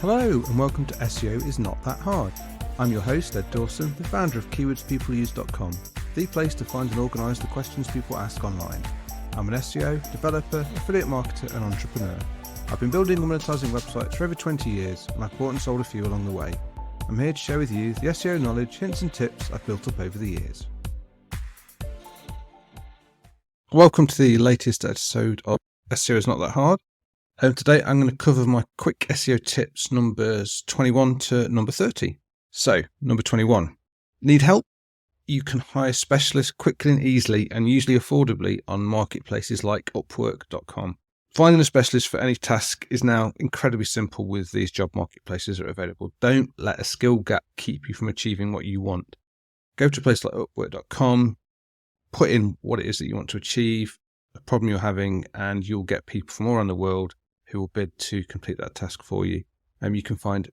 Hello and welcome to SEO is Not That Hard. I'm your host, Ed Dawson, the founder of keywordspeopleuse.com, the place to find and organise the questions people ask online. I'm an SEO, developer, affiliate marketer and entrepreneur. I've been building and monetising websites for over 20 years and I've bought and sold a few along the way. I'm here to share with you the SEO knowledge, hints and tips I've built up over the years. Welcome to the latest episode of SEO is Not That Hard. Today I'm going to cover my quick SEO tips numbers 21 to number 30. So, number 21. Need help? You can hire specialists quickly and easily and usually affordably on marketplaces like Werq.com. Finding a specialist for any task is now incredibly simple with these job marketplaces that are available. Don't let a skill gap keep you from achieving what you want. Go to a place like Werq.com, put in what it is that you want to achieve, the problem you're having, and you'll get people from all around the world who will bid to complete that task for you. You can find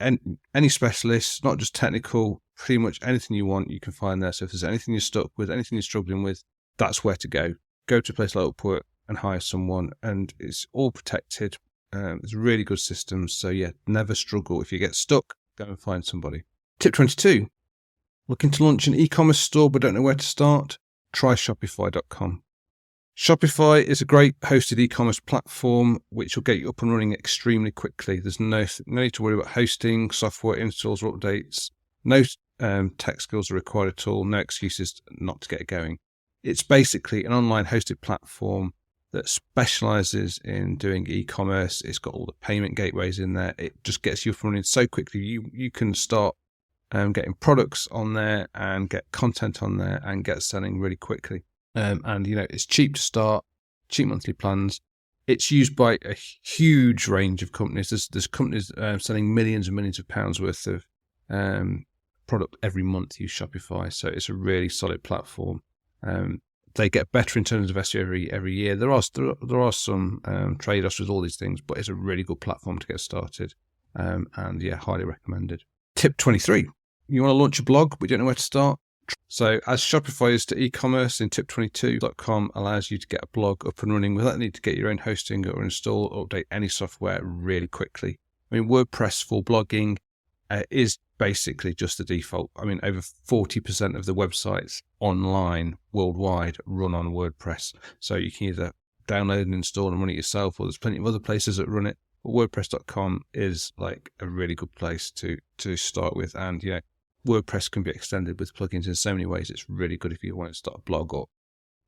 any specialist, not just technical, pretty much anything you want, you can find there. So if there's anything you're stuck with, anything you're struggling with, that's where to go. Go to a place like Werq and hire someone, and it's all protected. It's really good systems. So yeah, never struggle. If you get stuck, go and find somebody. Tip 22. Looking to launch an e-commerce store but don't know where to start? Try Shopify.com. Shopify is a great hosted e-commerce platform which will get you up and running extremely quickly. There's no need to worry about hosting, software installs or updates. No tech skills are required at all. No excuses not to get it going. It's basically an online hosted platform that specializes in doing e-commerce. It's got all the payment gateways in there. It just gets you up and running so quickly. You can start getting products on there and get content on there and get selling really quickly. And it's cheap to start, cheap monthly plans. It's used by a huge range of companies. There's companies selling millions and millions of pounds worth of product every month use Shopify. So it's a really solid platform. They get better in terms of SEO every year. There are some trade-offs with all these things, but it's a really good platform to get started. And yeah, highly recommended. Tip 23. You want to launch a blog, but you don't know where to start? So as Shopify is to e-commerce, in tip22.com allows you to get a blog up and running without the need to get your own hosting or install or update any software really quickly. I mean, WordPress for blogging is basically just the default. I mean, over 40% of the websites online worldwide run on WordPress. So you can either download and install and run it yourself, or there's plenty of other places that run it. But WordPress.com is like a really good place to start with. And, WordPress can be extended with plugins in so many ways. It's really good if you want to start a blog, or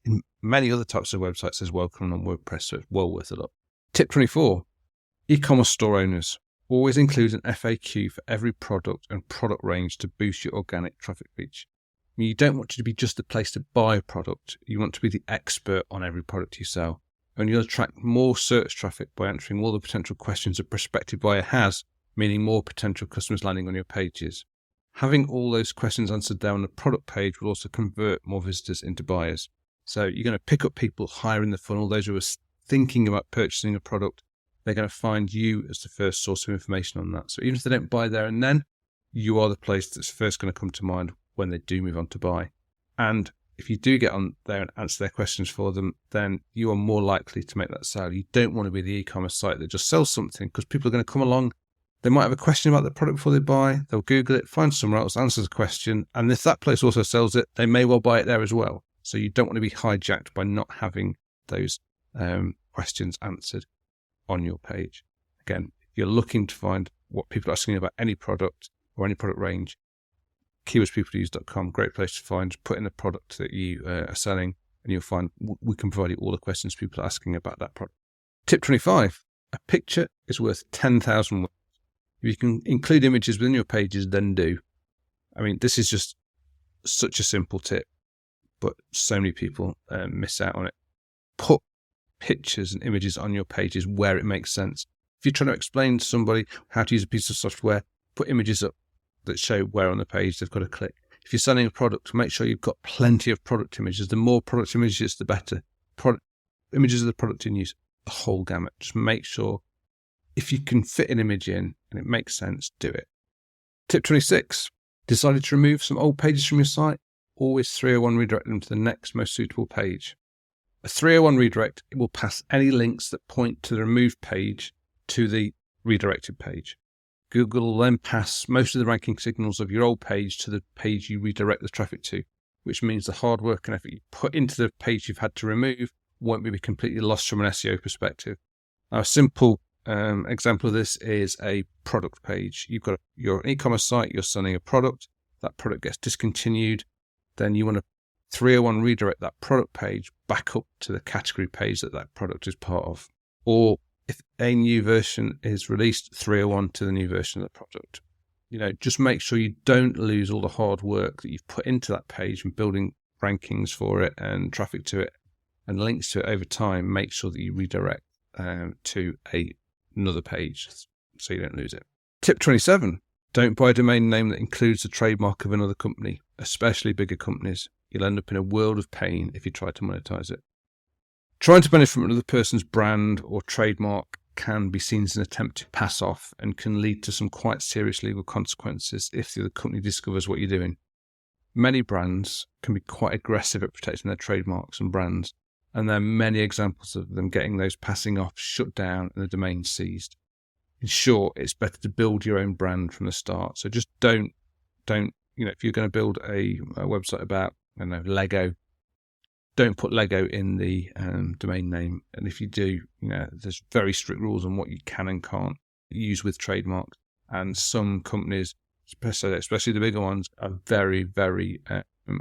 in many other types of websites as well coming on WordPress, so it's well worth a look. Tip 24. E-commerce store owners. Always include an FAQ for every product and product range to boost your organic traffic reach. I mean, you don't want to be just a place to buy a product. You want to be the expert on every product you sell. And you'll attract more search traffic by answering all the potential questions a prospective buyer has, meaning more potential customers landing on your pages. Having all those questions answered there on the product page will also convert more visitors into buyers. So you're going to pick up people higher in the funnel, those who are thinking about purchasing a product. They're going to find you as the first source of information on that. So even if they don't buy there and then, you are the place that's first going to come to mind when they do move on to buy. And if you do get on there and answer their questions for them, then you are more likely to make that sale. You don't want to be the e-commerce site that just sells something, because people are going to come along. They might have a question about the product before they buy. They'll Google it, find somewhere else, answer the question. And if that place also sells it, they may well buy it there as well. So you don't want to be hijacked by not having those questions answered on your page. Again, if you're looking to find what people are asking about any product or any product range, keywordspeopleuse.com, great place to find. Put in the product that you are selling and you'll find we can provide you all the questions people are asking about that product. Tip 25. A picture is worth 10,000 words. If you can include images within your pages, then do. I mean, this is just such a simple tip, but so many people miss out on it. Put pictures and images on your pages where it makes sense. If you're trying to explain to somebody how to use a piece of software, put images up that show where on the page they've got to click. If you're selling a product, make sure you've got plenty of product images. The more product images, the better. Images of the product in use, the whole gamut. Just make sure if you can fit an image in and it makes sense, do it. Tip 26. Decided to remove some old pages from your site? Always 301 redirect them to the next most suitable page. A 301 redirect, it will pass any links that point to the removed page to the redirected page. Google will then pass most of the ranking signals of your old page to the page you redirect the traffic to, which means the hard work and effort you put into the page you've had to remove won't be completely lost from an SEO perspective. Now, a simple example of this is a product page. You've got your e-commerce site, you're selling a product, that product gets discontinued, then you want to 301 redirect that product page back up to the category page that that product is part of. Or if a new version is released, 301 to the new version of the product. Just make sure you don't lose all the hard work that you've put into that page and building rankings for it and traffic to it and links to it over time. Make sure that you redirect to another page so you don't lose it. Tip 27, don't buy a domain name that includes the trademark of another company, especially bigger companies. You'll end up in a world of pain if you try to monetize it. Trying to benefit from another person's brand or trademark can be seen as an attempt to pass off and can lead to some quite serious legal consequences if the other company discovers what you're doing. Many brands can be quite aggressive at protecting their trademarks and brands, and there are many examples of them getting those passing off shut down and the domain seized. In short, it's better to build your own brand from the start. So just don't, if you're going to build a website about, Lego, don't put Lego in the domain name. And if you do, there's very strict rules on what you can and can't use with trademarks. And some companies, especially the bigger ones, are very, very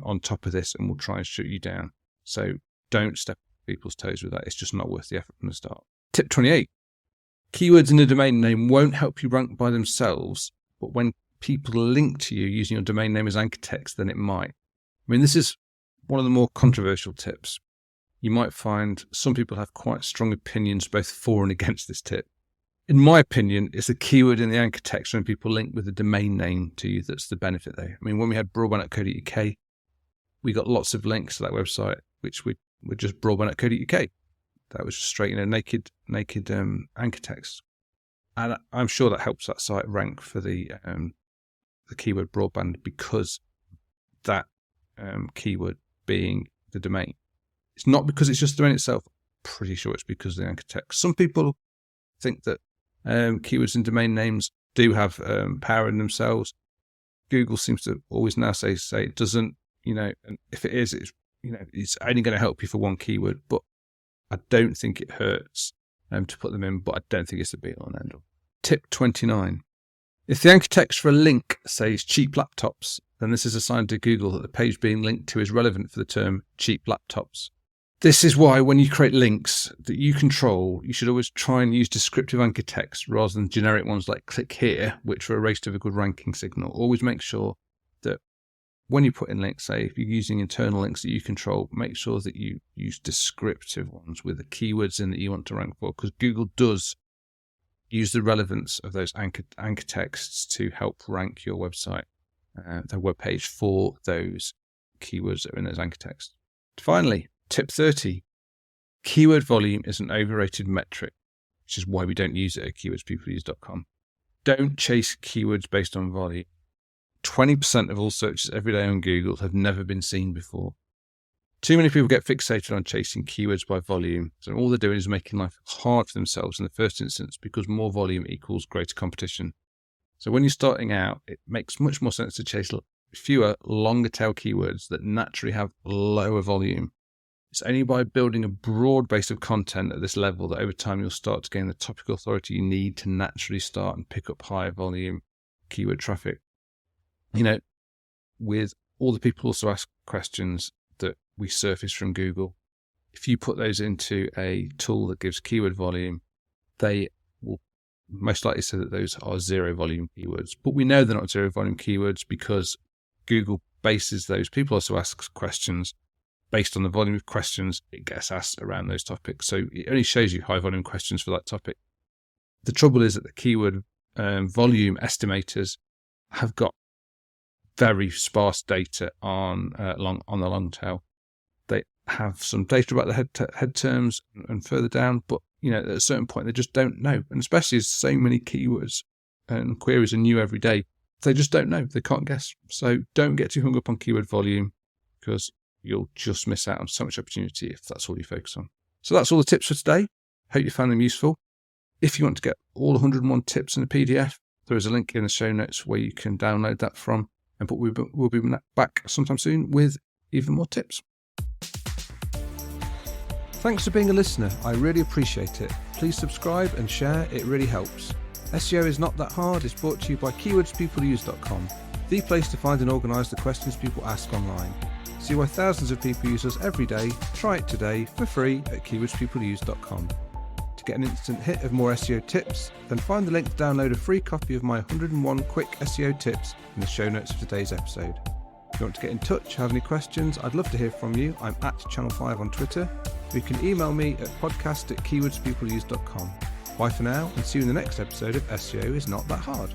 on top of this and will try and shut you down. So don't step on people's toes with that. It's just not worth the effort from the start. Tip 28. Keywords in a domain name won't help you rank by themselves, but when people link to you using your domain name as anchor text, then it might. This is one of the more controversial tips. You might find some people have quite strong opinions both for and against this tip. In my opinion, it's the keyword in the anchor text when people link with the domain name to you that's the benefit there. When we had broadband.co.uk, we got lots of links to that website, which were just broadband.co.uk. That was straight naked anchor text. And I'm sure that helps that site rank for the keyword broadband because that keyword being the domain. It's not because it's just the domain itself. I'm pretty sure it's because of the anchor text. Some people think that keywords and domain names do have power in themselves. Google seems to always now say it doesn't, and if it is, it's only going to help you for one keyword, but I don't think it hurts to put them in, but I don't think it's the be-all and end-all. Tip 29. If the anchor text for a link says cheap laptops, then this is a sign to Google that the page being linked to is relevant for the term cheap laptops. This is why when you create links that you control, you should always try and use descriptive anchor text rather than generic ones like click here, which are erased of a good ranking signal. Always make sure that when you put in links, say if you're using internal links that you control, make sure that you use descriptive ones with the keywords in that you want to rank for, because Google does use the relevance of those anchor texts to help rank your website, the web page for those keywords that are in those anchor texts. Finally, tip 30. Keyword volume is an overrated metric, which is why we don't use it at keywordspeopleuse.com. Don't chase keywords based on volume. 20% of all searches every day on Google have never been seen before. Too many people get fixated on chasing keywords by volume, so all they're doing is making life hard for themselves in the first instance because more volume equals greater competition. So when you're starting out, it makes much more sense to chase fewer, longer tail keywords that naturally have lower volume. It's only by building a broad base of content at this level that over time you'll start to gain the topical authority you need to naturally start and pick up higher volume keyword traffic. With all the people also ask questions that we surface from Google, if you put those into a tool that gives keyword volume, they will most likely say that those are zero volume keywords. But we know they're not zero volume keywords because Google bases those people also ask questions based on the volume of questions it gets asked around those topics. So it only shows you high volume questions for that topic. The trouble is that the keyword volume estimators have got very sparse data on the long tail. They have some data about the head terms and further down, but at a certain point they just don't know. And especially as so many keywords and queries are new every day, they just don't know. They can't guess. So don't get too hung up on keyword volume because you'll just miss out on so much opportunity if that's all you focus on. So that's all the tips for today. Hope you found them useful. If you want to get all 101 tips in a PDF, there is a link in the show notes where you can download that from. But we'll be back sometime soon with even more tips. Thanks for being a listener. I really appreciate it. Please subscribe and share. It really helps. SEO is not that hard. It's brought to you by keywordspeopleuse.com, the place to find and organise the questions people ask online. See why thousands of people use us every day. Try it today for free at keywordspeopleuse.com. To get an instant hit of more SEO tips, then find the link to download a free copy of my 101 quick SEO tips in the show notes of today's episode. If you want to get in touch, have any questions, I'd love to hear from you. I'm at Channel5 on Twitter. You can email me at podcast@keywordspeopleuse.com. Bye for now, and see you in the next episode of SEO is Not That Hard.